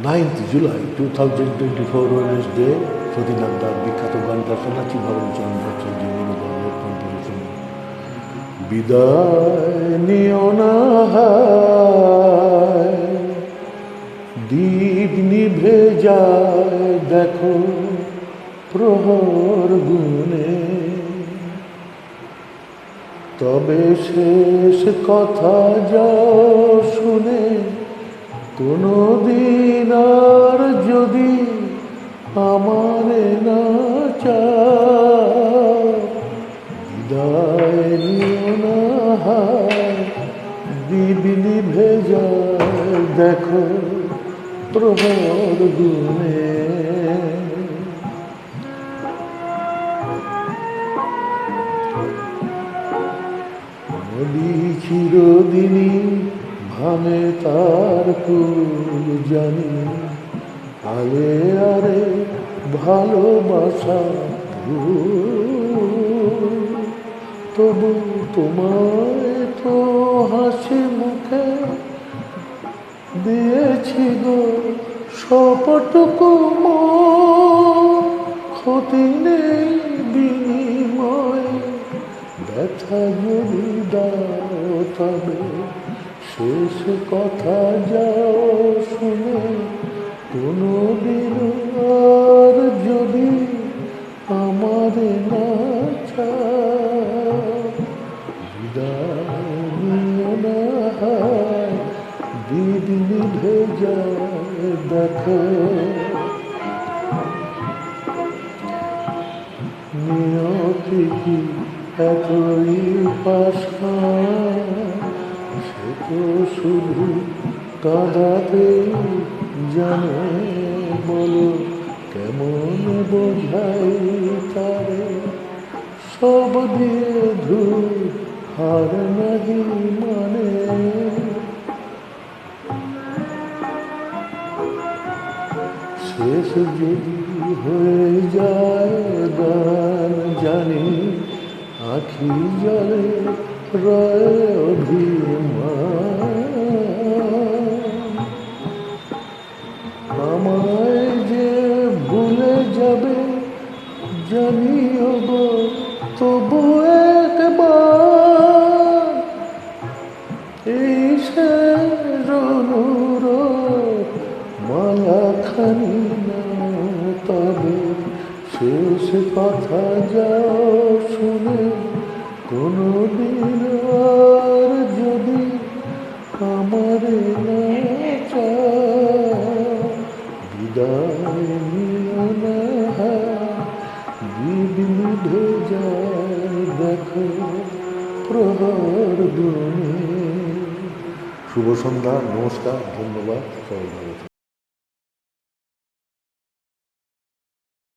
9th July 2024 Wednesday, সতীনাথদার বিখ্যাত গান রচনাচি ভরণচন্দ্র Bhattacharya নিবেদনের composition. বিদায় নিও না হায়, দীপ নিভে যায় দেখো প্রহর গুনে, তবে শেষ কথা যাও শুনে, কোনো দিন আর যদি আমারে না চাও, বিদায় নিও না হায়, দীপ নিভে যায় দেখো প্রহর গুনে। নদী চিরদিনই ভাঙে তার কুল জানি, আলে আরে ভালোবাসা তবু তোমায় তো হাসি মুখে দিয়েছি গো সবটুকু, ক্ষতি নেই বিনিময়, ব্যথা যদি দাও তবে শেষ কথা যাও শুনে, কোনো দিন আর যদি আমারে না চাও, বিদায় নিও না হায়, দীপ নিভে যায় দেখো। নিয়তি কি এতই পাষাণ, সে তো শুধু কাঁদাতে জানে, বলো কেমন বোঝাই তারে, সব দিয়ে ধূপ হার নাহি মানে। শেষ যদি হয়ে যায় গান জানি, আখি জলে রয় অভিমান, আমায় যে ভুলে যাবে জানিও গো তবু একবার, এই শেষ অনুরোধ মালাখানি না তবে শেষ কথা যাও শুনে, কোনো দিন আর যদি আমারে না চাও, বিদায় নিও না হায়, দীপ নিভে যায় দেখো প্রহর গুনে। শুভ সন্ধ্যা, নমস্কার, ধন্যবাদ, সবাই ভালো থাকুন।